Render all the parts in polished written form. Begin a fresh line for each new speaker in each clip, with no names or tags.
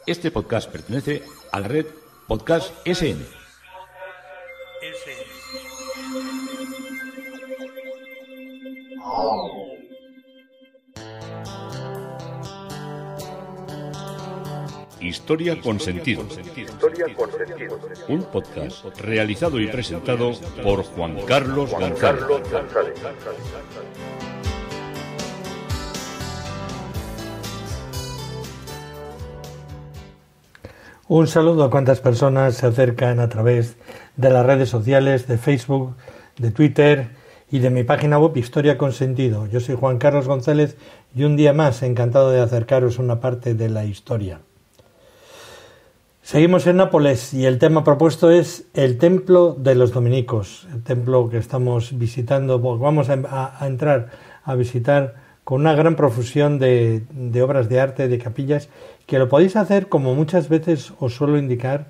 Este podcast pertenece a la red Podcast SN. Historia con sentido. Un podcast realizado y presentado por Juan Carlos González.
Un saludo a cuantas personas se acercan a través de las redes sociales, de Facebook, de Twitter y de mi página web Historia con Sentido. Yo soy Juan Carlos González y un día más encantado de acercaros una parte de la historia. Seguimos en Nápoles y el tema propuesto es el Templo de los Dominicos, el templo que estamos visitando. Vamos a entrar a visitar con una gran profusión de obras de arte, de capillas, que lo podéis hacer, como muchas veces os suelo indicar,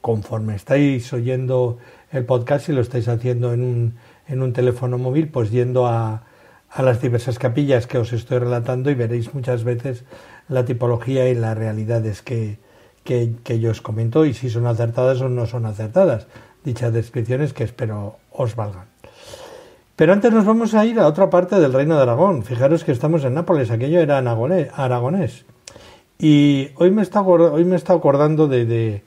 conforme estáis oyendo el podcast y lo estáis haciendo en un teléfono móvil, pues yendo a las diversas capillas que os estoy relatando y veréis muchas veces la tipología y las realidades que yo os comento y si son acertadas o no son acertadas dichas descripciones, que espero os valgan. Pero antes nos vamos a ir a otra parte del Reino de Aragón. Fijaros que estamos en Nápoles, aquello era aragonés. Y hoy me está acordando de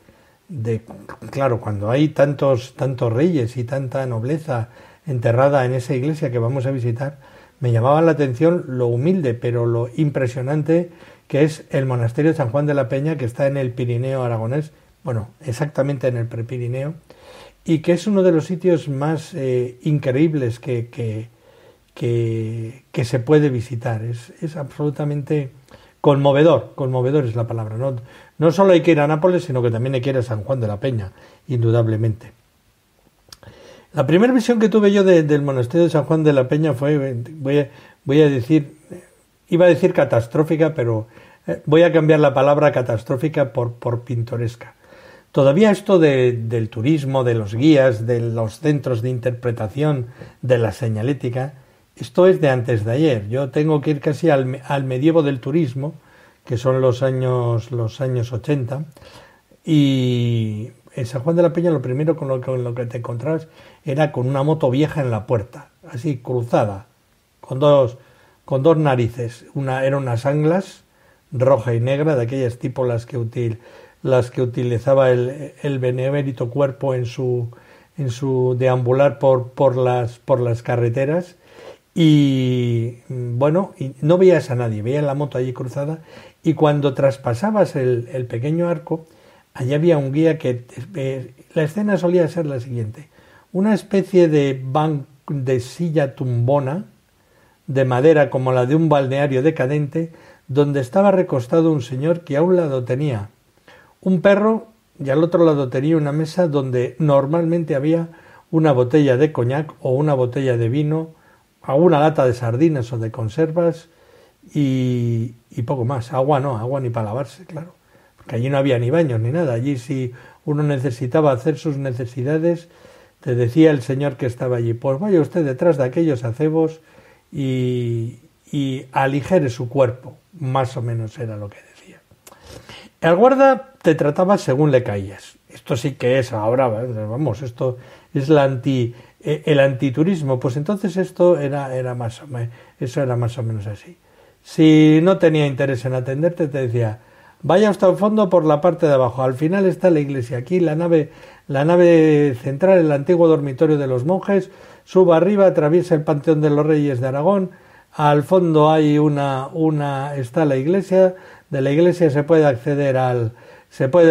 claro, cuando hay tantos reyes y tanta nobleza enterrada en esa iglesia que vamos a visitar, me llamaba la atención lo humilde, pero lo impresionante que es el monasterio de San Juan de la Peña, que está en el Pirineo aragonés, bueno, exactamente en el Prepirineo, y que es uno de los sitios más increíbles que se puede visitar. Es absolutamente conmovedor es la palabra. No solo hay que ir a Nápoles, sino que también hay que ir a San Juan de la Peña, indudablemente. La primera visión que tuve yo del monasterio de San Juan de la Peña fue, iba a decir catastrófica, pero voy a cambiar la palabra catastrófica por pintoresca. Todavía esto del turismo, de los guías, de los centros de interpretación, de la señalética, esto es de antes de ayer. Yo tengo que ir casi al medievo del turismo, que son los años 80, y en San Juan de la Peña lo primero con lo que te encontrabas era con una moto vieja en la puerta, así cruzada, con dos narices. Eran unas anglas roja y negra, de aquellas tipo las que utilizaba el benemérito cuerpo en su deambular por las carreteras, y bueno, y no veías a nadie, veías la moto allí cruzada, y cuando traspasabas el pequeño arco, allí había un guía la escena solía ser la siguiente: una especie de silla tumbona de madera como la de un balneario decadente, donde estaba recostado un señor que a un lado tenía un perro y al otro lado tenía una mesa donde normalmente había una botella de coñac o una botella de vino, alguna lata de sardinas o de conservas y poco más. Agua ni para lavarse, claro, porque allí no había ni baños ni nada. Allí, si uno necesitaba hacer sus necesidades, te decía el señor que estaba allí: pues vaya usted detrás de aquellos acebos y aligere su cuerpo. Más o menos era lo que decía. El guarda te trataba según le caías. Esto sí que es ahora, vamos, esto es el antiturismo. Pues entonces esto era más o menos así. Si no tenía interés en atenderte, te decía: vaya hasta el fondo por la parte de abajo, al final está la iglesia, aquí la nave central, el antiguo dormitorio de los monjes, suba arriba, atraviesa el Panteón de los Reyes de Aragón, al fondo hay está la iglesia. De la iglesia se puede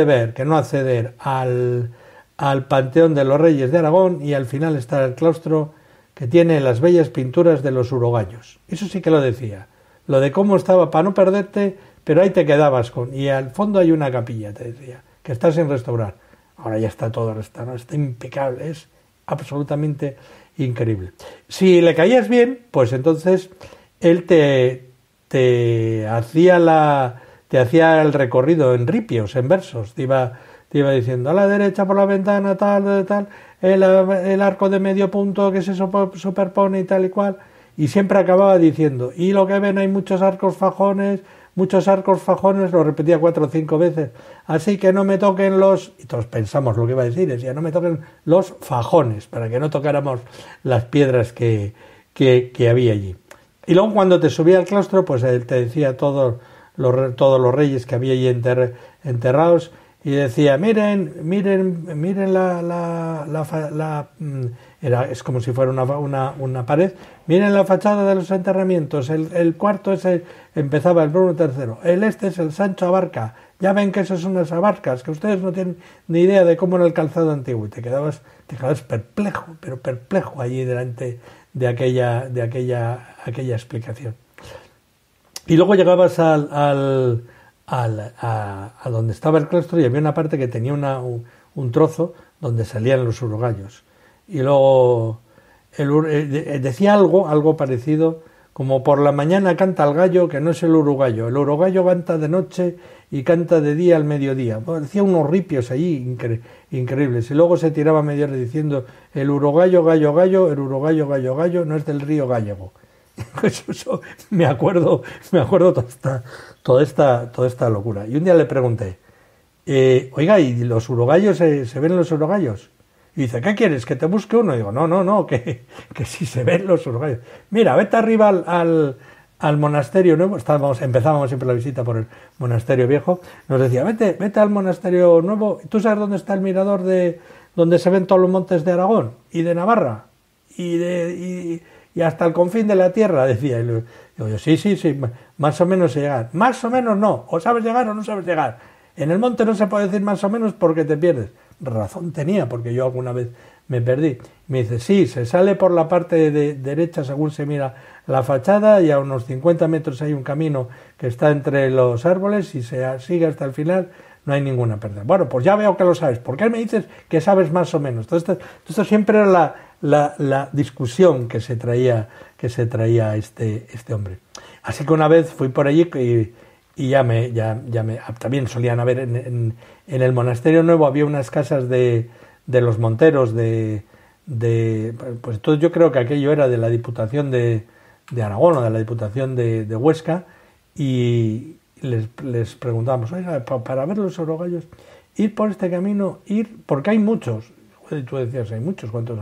ver que no acceder al Panteón de los Reyes de Aragón, y al final está el claustro que tiene las bellas pinturas de los urogallos. Eso sí que lo decía, lo de cómo estaba para no perderte, pero ahí te quedabas y al fondo hay una capilla, te decía, que está sin restaurar. Ahora ya está todo restaurado, está impecable, es absolutamente increíble. Si le caías bien, pues entonces él te hacía el recorrido en ripios, en versos, te iba diciendo: a la derecha por la ventana tal, el arco de medio punto que se superpone y tal y cual, y siempre acababa diciendo: y lo que ven, hay muchos arcos fajones, muchos arcos fajones, lo repetía 4 o 5 veces, así que no me toquen los, y todos pensamos lo que iba a decir, decía, no me toquen los fajones, para que no tocáramos las piedras que había allí. Y luego cuando te subía al claustro, pues él te decía todos los reyes que había allí enterrados, y decía, miren es como si fuera una pared, miren la fachada de los enterramientos, el cuarto ese empezaba el Bruno III, el este es el Sancho Abarca, ya ven que esas son unas abarcas, que ustedes no tienen ni idea de cómo era el calzado antiguo, y te quedabas perplejo, pero perplejo allí delante de aquella explicación. Y luego llegabas a donde estaba el claustro y había una parte que tenía un trozo donde salían los urogallos. Y luego decía algo parecido, como por la mañana canta el gallo, que no es el urogallo canta de noche y canta de día al mediodía. Bueno, decía unos ripios allí increíbles. Y luego se tiraba media hora diciendo, el urogallo, el urogallo, no es del río Gallego. Eso me acuerdo toda esta locura. Y un día le pregunté, oiga, ¿y los urogallos se ven los urogallos? Y dice, ¿qué quieres? ¿Que te busque uno? Y digo, no, que sí se ven los urogallos. Mira, vete arriba al monasterio nuevo. Empezábamos siempre la visita por el monasterio viejo. Nos decía, vete al monasterio nuevo. ¿Tú sabes dónde está el mirador donde se ven todos los montes de Aragón y de Navarra? Y hasta el confín de la tierra, decía. Y yo, sí, más o menos se llegar. Más o menos no, o sabes llegar o no sabes llegar. En el monte no se puede decir más o menos porque te pierdes. Razón tenía, porque yo alguna vez me perdí. Me dice, sí, se sale por la parte derecha según se mira la fachada y a unos 50 metros hay un camino que está entre los árboles y se sigue hasta el final, no hay ninguna pérdida. Bueno, pues ya veo que lo sabes. ¿Por qué me dices que sabes más o menos? Entonces, esto siempre era la discusión que se traía este hombre. Así que una vez fui por allí y también solían haber en el monasterio nuevo, había unas casas de los monteros pues entonces yo creo que aquello era de la Diputación de Aragón o de la Diputación de Huesca, y les preguntábamos, oiga, para ver los urogallos, ir por este camino, porque hay muchos. Y tú decías, hay muchos, ¿cuántos?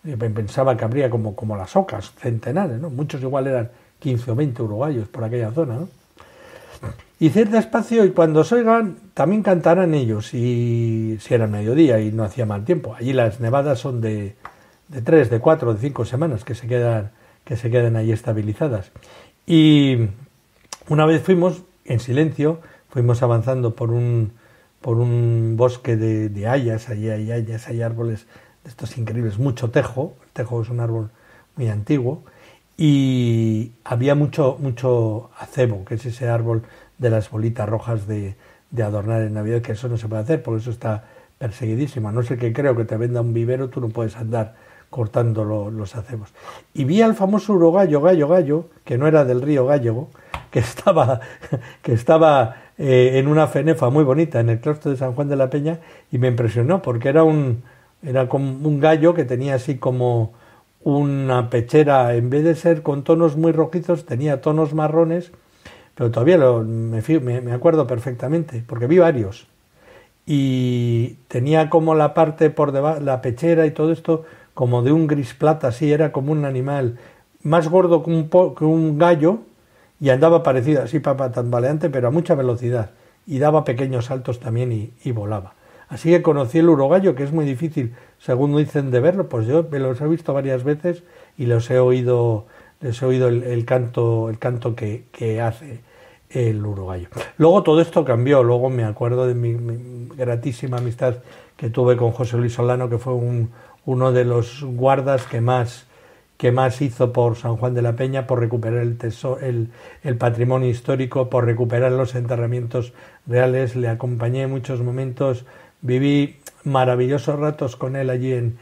Yo pensaba que habría como las ocas, centenares, ¿no? Muchos igual eran 15 o 20 urogallos por aquella zona, ¿no? Y ir despacio, y cuando os oigan también cantarán ellos, y si era mediodía y no hacía mal tiempo. Allí las nevadas son de 3, de 4, de 5 semanas que se quedan allí estabilizadas. Y una vez fuimos en silencio, fuimos avanzando por un bosque de hayas, allí hay hayas, hay árboles de estos increíbles, mucho tejo. El tejo es un árbol muy antiguo, y había mucho acebo, que es ese árbol de las bolitas rojas de adornar en Navidad, que eso no se puede hacer, por eso está perseguidísimo. A no ser que creo que te venda un vivero, tú no puedes andar cortando los acebos. Y vi al famoso urogallo, que no era del río Gallego, que estaba en una fenefa muy bonita en el claustro de San Juan de la Peña, y me impresionó porque era como un gallo que tenía así como una pechera, en vez de ser con tonos muy rojizos, tenía tonos marrones, pero todavía me acuerdo perfectamente, porque vi varios, y tenía como la parte por debajo, la pechera y todo esto, como de un gris plata, así, era como un animal más gordo que un gallo, y andaba parecido así, tambaleante, pero a mucha velocidad, y daba pequeños saltos también y volaba. Así que conocí el urogallo, que es muy difícil, según dicen, de verlo. Pues yo me los he visto varias veces y les he oído el canto que hace el urogallo. Luego todo esto cambió. Luego me acuerdo de mi gratísima amistad que tuve con José Luis Solano, que fue uno de los guardas que más hizo por San Juan de la Peña, por recuperar el patrimonio histórico, por recuperar los enterramientos reales. Le acompañé en muchos momentos, viví maravillosos ratos con él allí en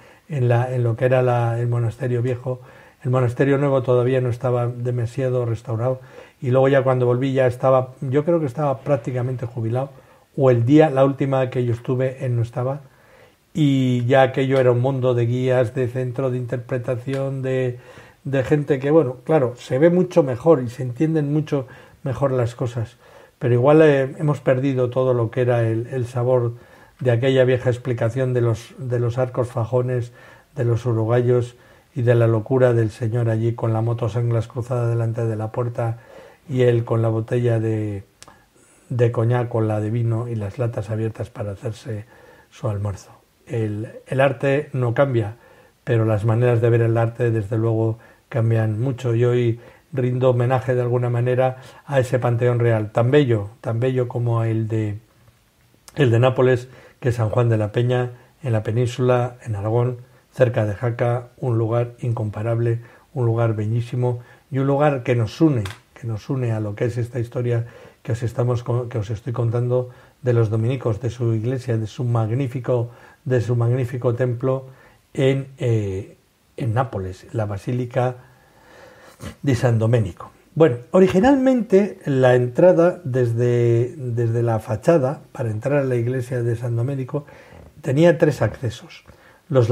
lo que era el monasterio viejo. El monasterio nuevo todavía no estaba demasiado restaurado, y luego ya cuando volví yo creo que estaba prácticamente jubilado, o la última que yo estuve él no estaba, y ya aquello era un mundo de guías, de centro de interpretación, de gente que, bueno, claro, se ve mucho mejor y se entienden mucho mejor las cosas. pero igual hemos perdido todo lo que era el sabor de aquella vieja explicación de los arcos fajones, de los uruguayos y de la locura del señor allí con la moto Sanglas cruzada delante de la puerta y él con la botella de coñac, con la de vino y las latas abiertas para hacerse su almuerzo. El arte no cambia, pero las maneras de ver el arte desde luego cambian mucho, y hoy rindo homenaje de alguna manera a ese panteón real tan bello como el de Nápoles, que es San Juan de la Peña, en la península, en Aragón, cerca de Jaca, un lugar incomparable, un lugar bellísimo y un lugar que nos une a lo que es esta historia que os estoy contando de los dominicos, de su iglesia, de su magnífico templo en Nápoles, la Basílica de San Domenico. Bueno, originalmente la entrada desde la fachada para entrar a la iglesia de San Domenico tenía 3 accesos. Las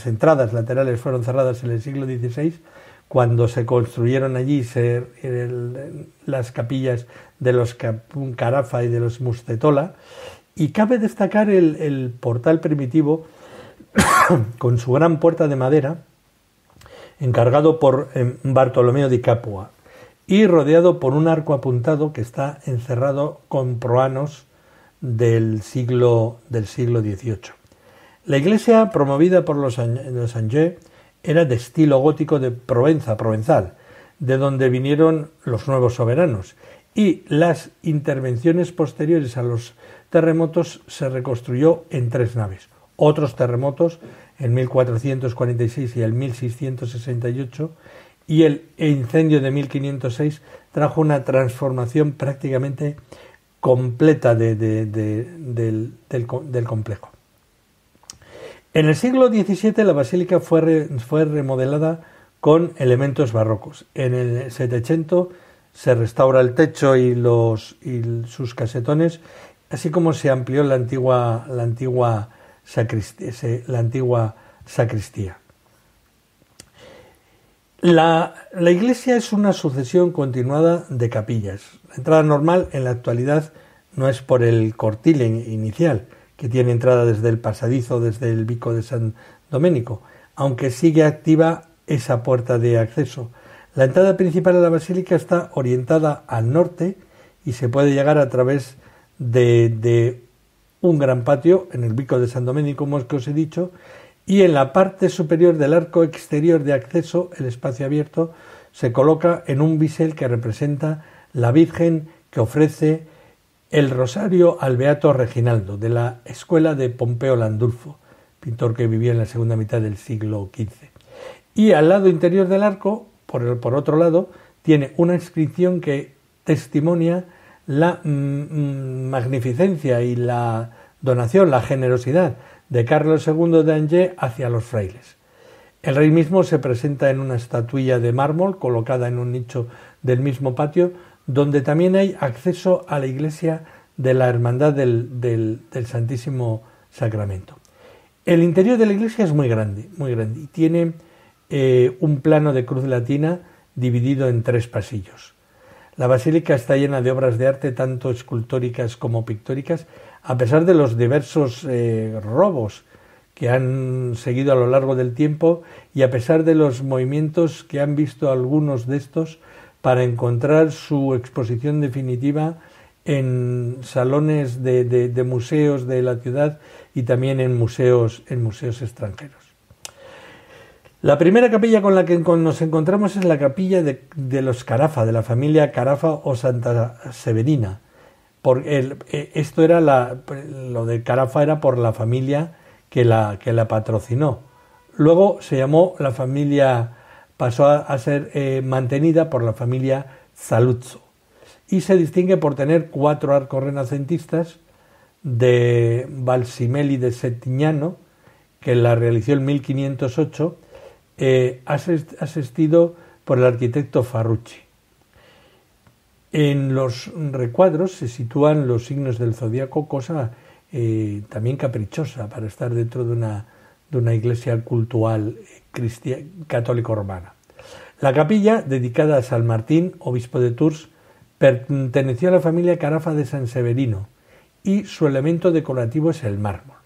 entradas laterales fueron cerradas en el siglo XVI, cuando se construyeron allí las capillas de los Carafa y de los Mustetola, y cabe destacar el portal primitivo con su gran puerta de madera, encargado por Bartolomeo di Capua, y rodeado por un arco apuntado que está encerrado con proanos del siglo XVIII. La iglesia, promovida por los Angers, era de estilo gótico de Provenza, provenzal, de donde vinieron los nuevos soberanos, y las intervenciones posteriores a los terremotos se reconstruyó en 3 naves. Otros terremotos en 1446 y el 1668, y el incendio de 1506 trajo una transformación prácticamente completa del complejo. En el siglo XVII la basílica fue remodelada con elementos barrocos. En el 700 se restaura el techo y sus casetones, así como se amplió la antigua sacristía. La iglesia es una sucesión continuada de capillas. La entrada normal en la actualidad no es por el cortil inicial, que tiene entrada desde el pasadizo, desde el Vico de San Domenico, aunque sigue activa esa puerta de acceso. La entrada principal a la basílica está orientada al norte y se puede llegar a través de un gran patio en el Vico de San Domenico, como os he dicho, y en la parte superior del arco exterior de acceso, el espacio abierto, se coloca en un bisel que representa la Virgen que ofrece el rosario al Beato Reginaldo, de la escuela de Pompeo Landulfo, pintor que vivía en la segunda mitad del siglo XV. Y al lado interior del arco, por otro lado, tiene una inscripción que testimonia la magnificencia y la donación, la generosidad de Carlos II de Angers hacia los frailes. El rey mismo se presenta en una estatuilla de mármol colocada en un nicho del mismo patio, donde también hay acceso a la iglesia de la Hermandad del Santísimo Sacramento. El interior de la iglesia es muy grande, y tiene un plano de cruz latina dividido en 3 pasillos. La basílica está llena de obras de arte, tanto escultóricas como pictóricas, a pesar de los diversos robos que han seguido a lo largo del tiempo, y a pesar de los movimientos que han visto algunos de estos para encontrar su exposición definitiva en salones de museos de la ciudad y también en museos extranjeros. La primera capilla con la que nos encontramos es la capilla de los Carafa, de la familia Carafa o Santa Severina. Esto era lo de Carafa era por la familia que la patrocinó. Luego se llamó la familia, pasó a ser mantenida por la familia Saluzzo, y se distingue por tener 4 arcos renacentistas de Balsimelli de Settignano, que la realizó en 1508, asistido por el arquitecto Farrucci. En los recuadros se sitúan los signos del zodíaco, cosa también caprichosa para estar dentro de una iglesia cultural católico-romana. La capilla, dedicada a San Martín, obispo de Tours, Perteneció a la familia Carafa de San Severino y su elemento decorativo es el mármol.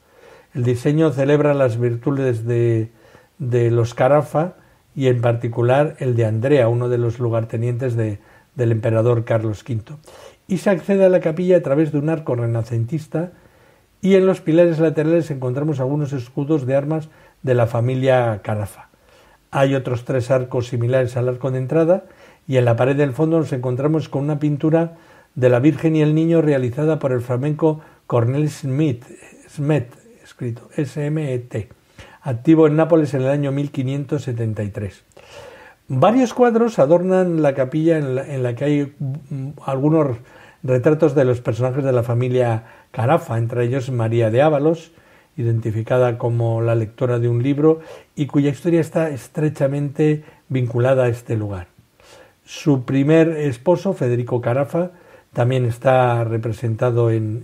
El diseño celebra las virtudes de los Carafa y en particular el de Andrea, uno de los lugartenientes del emperador Carlos V. Y se accede a la capilla a través de un arco renacentista y en los pilares laterales encontramos algunos escudos de armas de la familia Carafa. Hay otros 3 arcos similares al arco de entrada y en la pared del fondo nos encontramos con una pintura de la Virgen y el Niño realizada por el flamenco Cornel Smet, escrito S-M-E-T, activo en Nápoles en el año 1573. Varios cuadros adornan la capilla en la que hay algunos retratos de los personajes de la familia Carafa, entre ellos María de Ávalos, identificada como la lectora de un libro y cuya historia está estrechamente vinculada a este lugar. Su primer esposo, Federico Carafa, también está representado en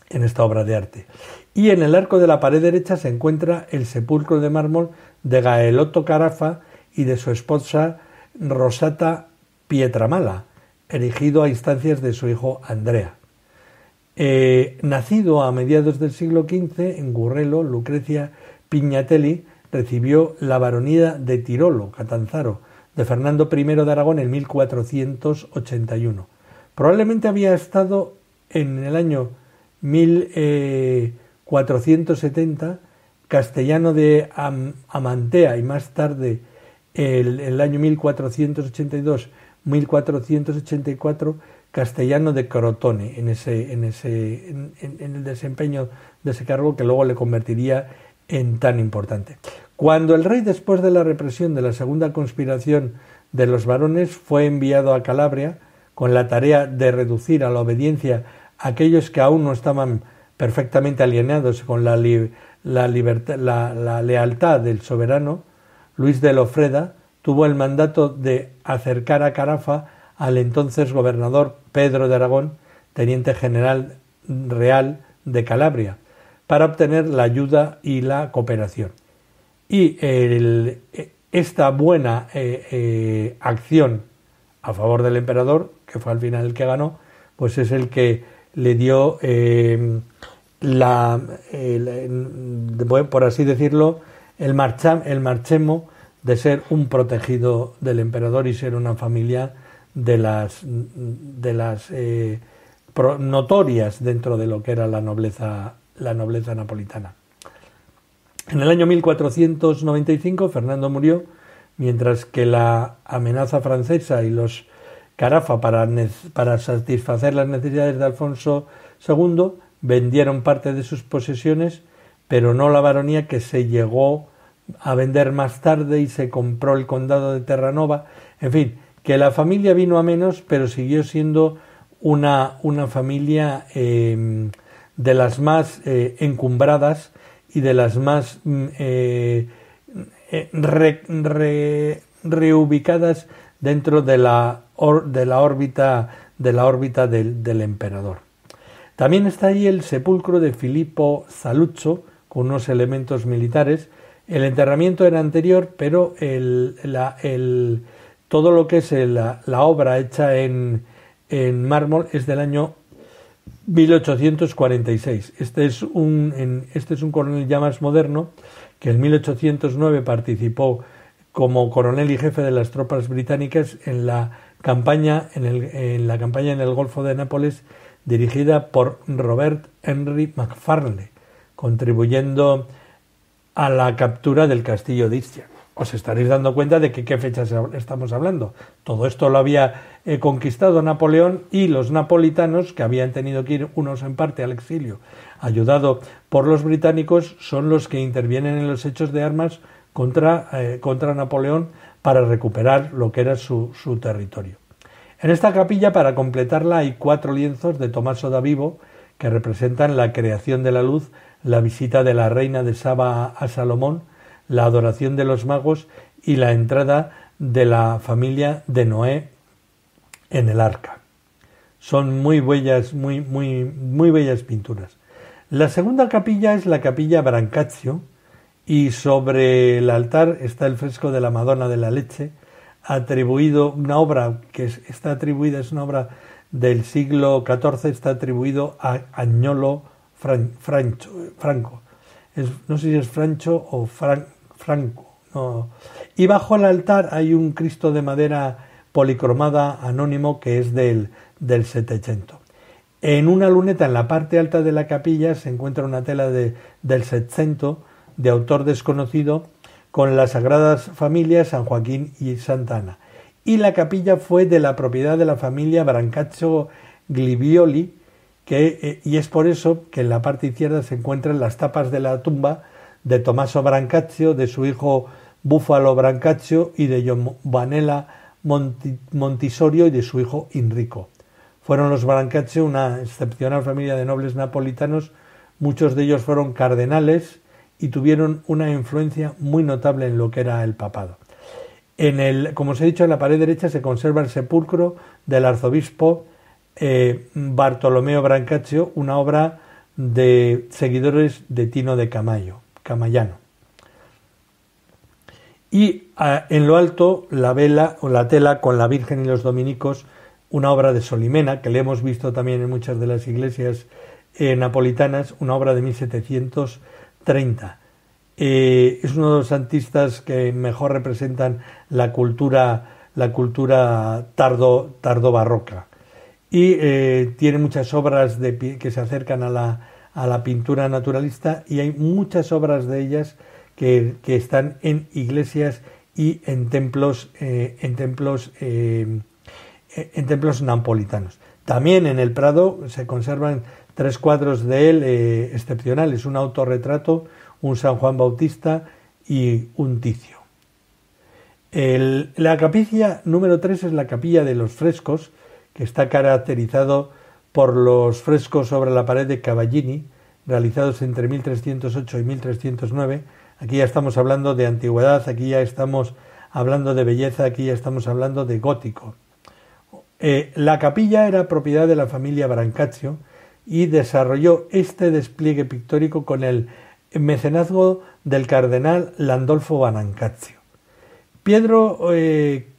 esta obra de arte. Y en el arco de la pared derecha se encuentra el sepulcro de mármol de Gaelotto Carafa y de su esposa Rosata Pietramala, erigido a instancias de su hijo Andrea. Nacido a mediados del siglo XV en Gurrelo, Lucrecia Pignatelli recibió la baronía de Tirolo, Catanzaro, de Fernando I de Aragón en 1481. Probablemente había estado en el año 1470 castellano de Amantea y más tarde el año 1482-1484 castellano de Crotone en el desempeño de ese cargo que luego le convertiría en tan importante. Cuando el rey, después de la represión de la segunda conspiración de los varones, fue enviado a Calabria con la tarea de reducir a la obediencia a aquellos que aún no estaban perfectamente alienados con la lealtad del soberano, Luis de Lofreda tuvo el mandato de acercar a Carafa al entonces gobernador Pedro de Aragón, teniente general real de Calabria, para obtener la ayuda y la cooperación. Y esta buena acción a favor del emperador, que fue al final el que ganó, pues es el que le dio por así decirlo, el marchemo de ser un protegido del emperador y ser una familia de las notorias dentro de lo que era la nobleza napolitana. En el año 1495 Fernando murió, mientras que la amenaza francesa y los Carafa para satisfacer las necesidades de Alfonso II vendieron parte de sus posesiones, pero no la baronía, que se llegó a vender más tarde y se compró el condado de Terranova. En fin, que la familia vino a menos, pero siguió siendo una familia de las más encumbradas y de las más reubicadas dentro de la órbita del emperador. También está ahí el sepulcro de Filippo Saluzzo con unos elementos militares. El enterramiento era anterior, pero todo lo que es la obra hecha en mármol es del año 1846. Este es un coronel ya más moderno que en 1809 participó como coronel y jefe de las tropas británicas en la campaña en el Golfo de Nápoles, dirigida por Robert Henry Macfarlane, contribuyendo a la captura del castillo de Ischia. Os estaréis dando cuenta de qué fechas estamos hablando. Todo esto lo había conquistado Napoleón, y los napolitanos, que habían tenido que ir unos en parte al exilio, ayudado por los británicos, son los que intervienen en los hechos de armas contra Napoleón para recuperar lo que era su territorio. En esta capilla, para completarla, hay 4 lienzos de Tommaso da Vivo que representan la creación de la luz, la visita de la reina de Saba a Salomón, la adoración de los magos y la entrada de la familia de Noé en el arca. Son muy bellas pinturas. La segunda capilla es la capilla Brancaccio, y sobre el altar está el fresco de la Madonna de la Leche, atribuido, una obra que está atribuida, es una obra del siglo XIV, está atribuido a Agnolo Franco. No sé si es Francho o Franco. No. Y bajo el altar hay un Cristo de madera policromada anónimo que es del Settecento. En una luneta en la parte alta de la capilla se encuentra una tela del Settecento de autor desconocido con las Sagradas Familias San Joaquín y Santa Ana. Y la capilla fue de la propiedad de la familia Brancaccio Glivioli, y es por eso que en la parte izquierda se encuentran las tapas de la tumba de Tommaso Brancaccio, de su hijo Búfalo Brancaccio y de Giovanella Montisorio y de su hijo Enrico. Fueron los Brancaccio una excepcional familia de nobles napolitanos, muchos de ellos fueron cardenales y tuvieron una influencia muy notable en lo que era el papado. Como os he dicho, en la pared derecha se conserva el sepulcro del arzobispo Bartolomeo Brancaccio, una obra de seguidores de Tino de Camayano. Y en lo alto la vela o la tela con la Virgen y los dominicos, una obra de Solimena, que le hemos visto también en muchas de las iglesias napolitanas, una obra de 1730. Es uno de los santistas que mejor representan la cultura tardo barroca. Y tiene muchas obras que se acercan a la pintura naturalista, y hay muchas obras de ellas que están en iglesias y en templos napolitanos. También en el Prado se conservan 3 cuadros de él excepcionales: un autorretrato, un San Juan Bautista y un Ticio. La capilla número 3 es la capilla de los frescos, que está caracterizado por los frescos sobre la pared de Cavallini, realizados entre 1308 y 1309. Aquí ya estamos hablando de antigüedad, aquí ya estamos hablando de belleza, aquí ya estamos hablando de gótico. La capilla era propiedad de la familia Brancaccio y desarrolló este despliegue pictórico con el mecenazgo del cardenal Landolfo Brancaccio. Pietro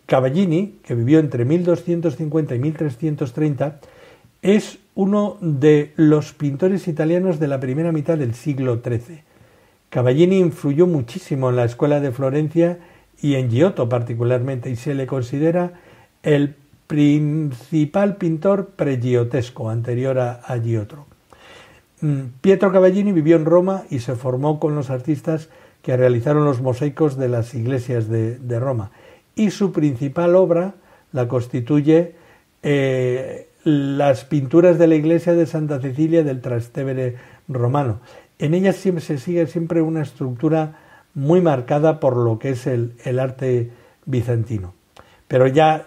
Cavallini, que vivió entre 1250 y 1330, es uno de los pintores italianos de la primera mitad del siglo XIII. Cavallini influyó muchísimo en la escuela de Florencia y en Giotto particularmente, y se le considera el principal pintor pregiotesco, anterior a Giotto. Pietro Cavallini vivió en Roma y se formó con los artistas que realizaron los mosaicos de las iglesias de Roma, y su principal obra la constituye las pinturas de la iglesia de Santa Cecilia del Trastevere romano. En ellas se sigue siempre una estructura muy marcada por lo que es el arte bizantino. Pero ya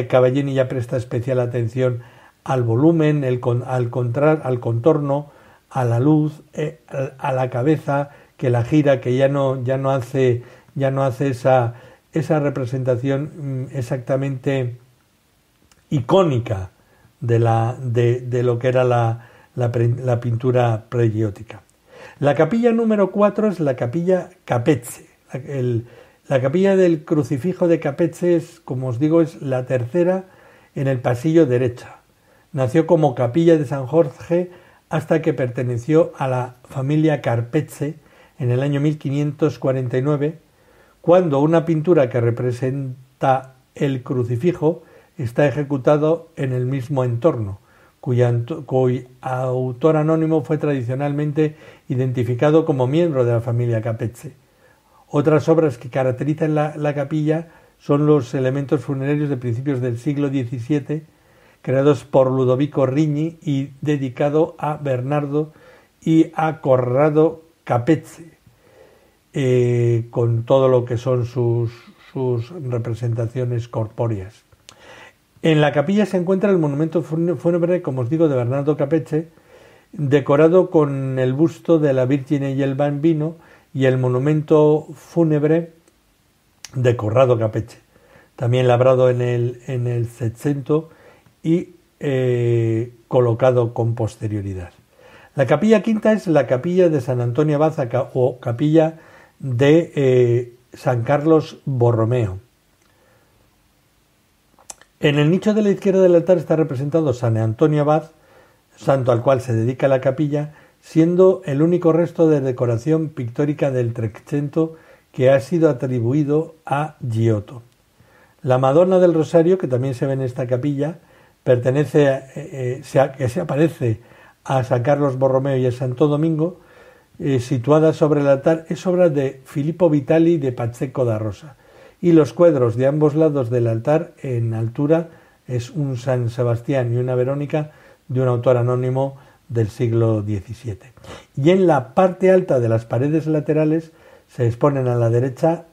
Cavallini ya presta especial atención al volumen, al contorno, a la luz, a la cabeza que la gira, que ya no hace esa representación exactamente icónica de lo que era la pintura pregiótica. La capilla número 4 es la capilla Capezze. La capilla del crucifijo de Capezze como os digo, es la tercera en el pasillo derecha. Nació como capilla de San Jorge hasta que perteneció a la familia Carpezze en el año 1549, cuando una pintura que representa el crucifijo está ejecutado en el mismo entorno, cuyo autor anónimo fue tradicionalmente identificado como miembro de la familia Capezze. Otras obras que caracterizan la capilla son los elementos funerarios de principios del siglo XVII, creados por Ludovico Rigni y dedicado a Bernardo y a Corrado Capezze, con todo lo que son sus representaciones corpóreas. En la capilla se encuentra el monumento fúnebre, como os digo, de Bernardo Capezze, decorado con el busto de la Virgen y el Bambino, y el monumento fúnebre de Corrado Capezze, también labrado en el Settecento y colocado con posterioridad. La capilla quinta es la capilla de San Antonio Abad o capilla de San Carlos Borromeo. En el nicho de la izquierda del altar está representado San Antonio Abad, santo al cual se dedica la capilla, siendo el único resto de decoración pictórica del Trecento que ha sido atribuido a Giotto. La Madonna del Rosario, que también se ve en esta capilla, que se aparece a San Carlos Borromeo y a Santo Domingo, situada sobre el altar, es obra de Filippo Vitali de Pacheco da Rosa. Y los cuadros de ambos lados del altar, en altura, es un San Sebastián y una Verónica de un autor anónimo del siglo XVII. Y en la parte alta de las paredes laterales se exponen a la derecha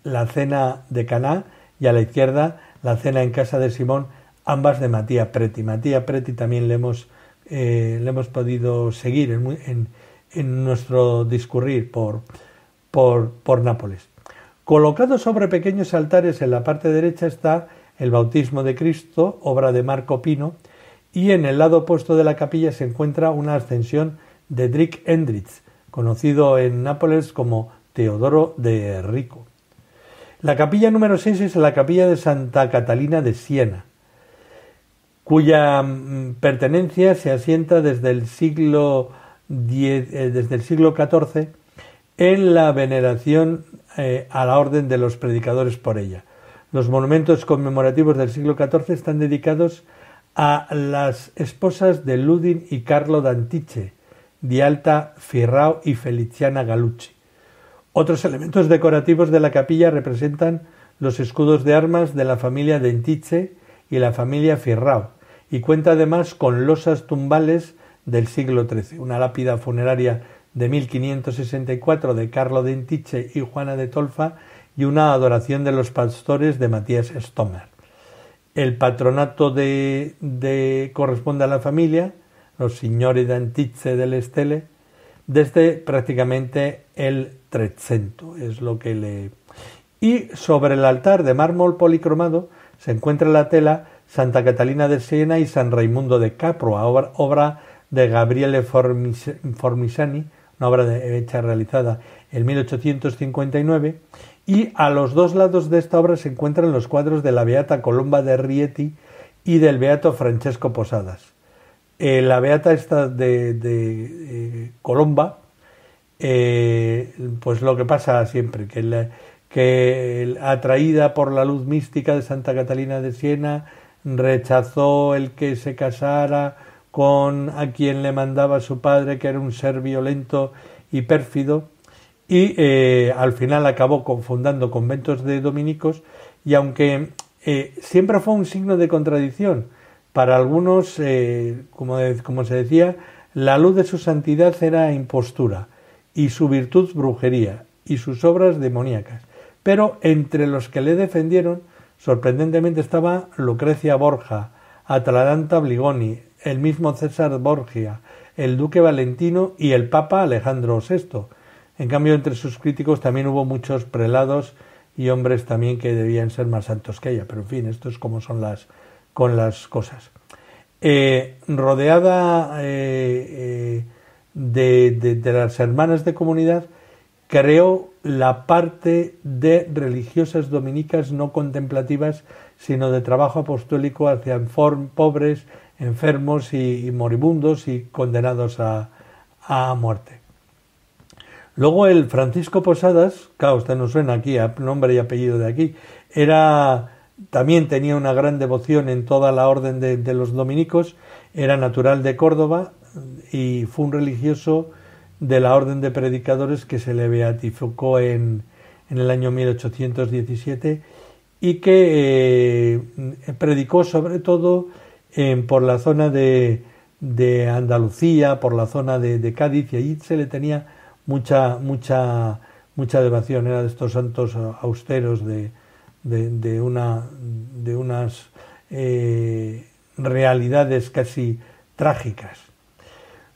la cena de Caná y a la izquierda la cena en casa de Simón, ambas de Matías Preti. Matías Preti también le hemos podido seguir en nuestro discurrir por Nápoles. Colocado sobre pequeños altares en la parte derecha está el Bautismo de Cristo, obra de Marco Pino, y en el lado opuesto de la capilla se encuentra una ascensión de Drik Hendrits, conocido en Nápoles como Teodoro de Rico. La capilla número 6 es la capilla de Santa Catalina de Siena, cuya pertenencia se asienta desde el siglo XIV en la veneración a la orden de los predicadores por ella. Los monumentos conmemorativos del siglo XIV están dedicados a las esposas de Ludin y Carlo d'Antiche, di Alta Firrao y Feliciana Galucci. Otros elementos decorativos de la capilla representan los escudos de armas de la familia d'Antiche y la familia Firrao, y cuenta además con losas tumbales del siglo XIII, una lápida funeraria de 1564 de Carlo d'Antiche y Juana de Tolfa y una adoración de los pastores de Matías Stommer. El patronato corresponde a la familia, los signori d'Antiche del Stele, desde prácticamente el Trecento, es lo que le... Y sobre el altar de mármol policromado se encuentra la tela Santa Catalina de Siena y San Raimundo de Capua, obra de Gabriele Formisani, una obra realizada en 1859, y a los dos lados de esta obra se encuentran los cuadros de la Beata Colomba de Rieti y del Beato Francesco Posadas. La Beata esta de Colomba, pues lo que pasa siempre, que atraída por la luz mística de Santa Catalina de Siena, rechazó el que se casara con a quien le mandaba su padre, que era un ser violento y pérfido, y al final acabó fundando conventos de dominicos, y aunque siempre fue un signo de contradicción, para algunos, como se decía, la luz de su santidad era impostura, y su virtud brujería, y sus obras demoníacas. Pero entre los que le defendieron, sorprendentemente estaba Lucrecia Borgia, Atalanta Bligoni, el mismo César Borgia, el duque Valentino y el papa Alejandro VI. En cambio, entre sus críticos también hubo muchos prelados y hombres también que debían ser más santos que ella. Pero en fin, esto es como son con las cosas. Rodeada de las hermanas de comunidad, creó la parte de religiosas dominicas no contemplativas, sino de trabajo apostólico hacia pobres, enfermos y moribundos y condenados a muerte. Luego el Francisco Posadas, claro, usted nos suena aquí a nombre y apellido de aquí, también tenía una gran devoción en toda la orden de los dominicos, era natural de Córdoba y fue un religioso de la orden de predicadores que se le beatificó en el año 1817 y que predicó sobre todo por la zona de Andalucía, por la zona de Cádiz, y allí se le tenía mucha devoción. Era de estos santos austeros de unas realidades casi trágicas.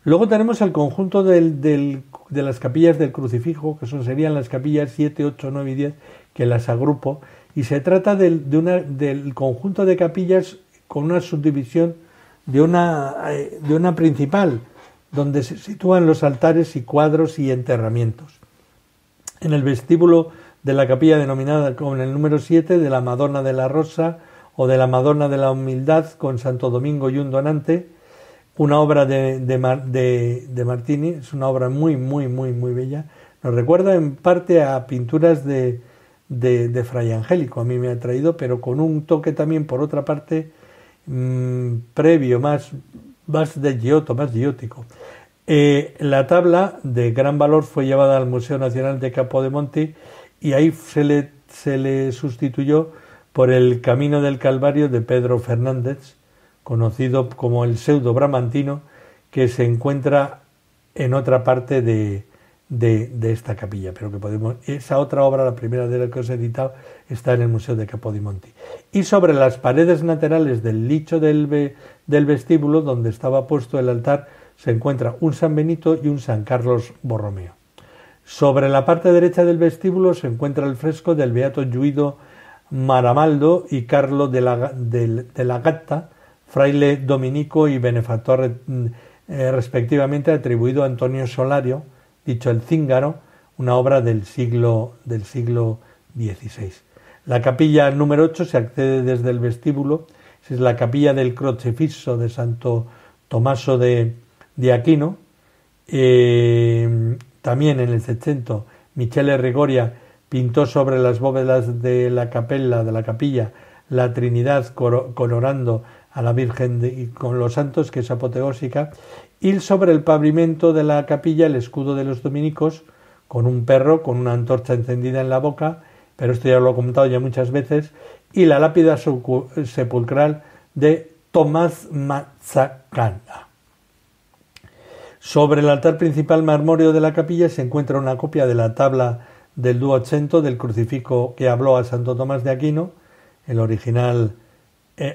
Luego tenemos el conjunto de las capillas del crucifijo, que serían las capillas 7, 8, 9 y 10, que las agrupo, y se trata del conjunto de capillas con una subdivisión de una principal, donde se sitúan los altares y cuadros y enterramientos. En el vestíbulo de la capilla denominada con el número 7 de la Madonna de la Rosa, o de la Madonna de la Humildad con Santo Domingo y un donante, una obra de Martini. Es una obra muy bella. Nos recuerda en parte a pinturas de Fray Angélico, a mí me ha traído, pero con un toque también, por otra parte, previo, más de Giotto, más giótico. La tabla de gran valor fue llevada al Museo Nacional de Capodimonte y ahí se le sustituyó por el Camino del Calvario de Pedro Fernández, conocido como el pseudo bramantino, que se encuentra en otra parte de esta capilla, pero que esa otra obra, la primera de la que os he citado, está en el Museo de Capodimonte. Y sobre las paredes laterales del nicho del vestíbulo, donde estaba puesto el altar, se encuentra un San Benito y un San Carlos Borromeo. Sobre la parte derecha del vestíbulo se encuentra el fresco del beato Guido Maramaldo y Carlo de la Gatta, fraile dominico y benefactor respectivamente, atribuido a Antonio Solario, dicho el Cíngaro, una obra del siglo XVI. La capilla número 8 se accede desde el vestíbulo. Es la capilla del Crocefisso de Santo Tommaso de Aquino. También en el Seicento, Michele Rigoria pintó sobre las bóvedas de la capilla la Trinidad coronando a la Virgen y con los santos, que es apoteósica, y sobre el pavimento de la capilla el escudo de los dominicos con un perro con una antorcha encendida en la boca, pero esto ya lo he comentado ya muchas veces, y la lápida sepulcral de Tomás Mazzacana. Sobre el altar principal marmóreo de la capilla se encuentra una copia de la tabla del Duocento del crucifijo que habló a Santo Tomás de Aquino. El original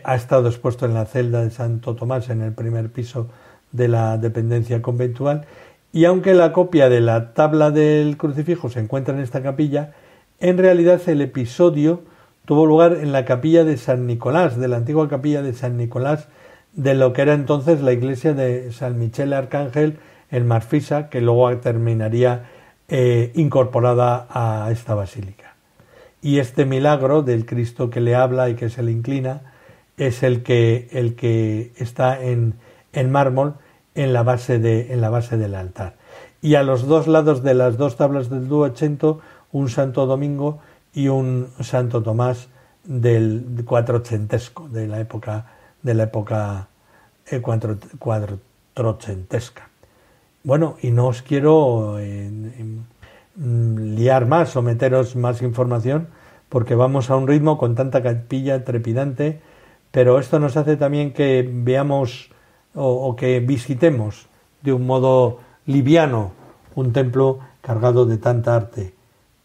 ha estado expuesto en la celda de Santo Tomás en el primer piso de la dependencia conventual, y aunque la copia de la tabla del crucifijo se encuentra en esta capilla, en realidad el episodio tuvo lugar en la capilla de San Nicolás, de la antigua capilla de San Nicolás, de lo que era entonces la iglesia de San Michele Arcángel en Marfisa, que luego terminaría incorporada a esta basílica. Y este milagro del Cristo que le habla y que se le inclina es el que está en mármol en la base del altar. Y a los dos lados de las dos tablas del Duocento, un Santo Domingo y un Santo Tomás del cuatrocentesco, de la época cuatrocentesca. Bueno, y no os quiero liar más o meteros más información, porque vamos a un ritmo con tanta capilla trepidante, pero esto nos hace también que veamos o que visitemos de un modo liviano un templo cargado de tanta arte,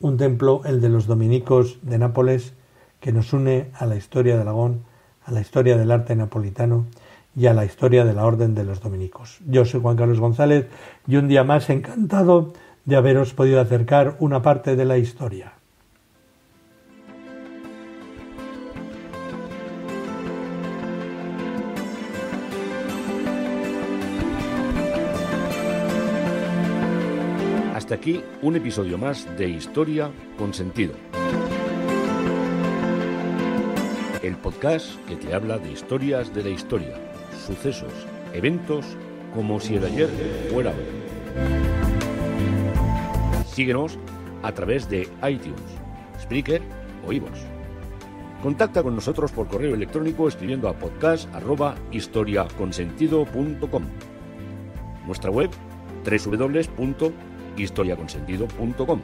un templo, el de los dominicos de Nápoles, que nos une a la historia de Aragón, a la historia del arte napolitano y a la historia de la Orden de los Dominicos. Yo soy Juan Carlos González y un día más encantado de haberos podido acercar una parte de la historia.
Hasta aquí un episodio más de Historia con Sentido. El podcast que te habla de historias de la historia, sucesos, eventos, como si el ayer fuera hoy. Síguenos a través de iTunes, Spreaker o iVoox. Contacta con nosotros por correo electrónico escribiendo a podcast@historiaconsentido.com. Nuestra web www.historiaconsentido.com.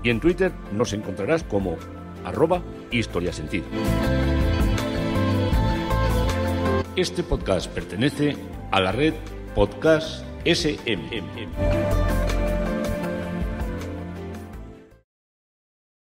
Y en Twitter nos encontrarás como @historiasentido. Este podcast pertenece a la red Podcast SMM.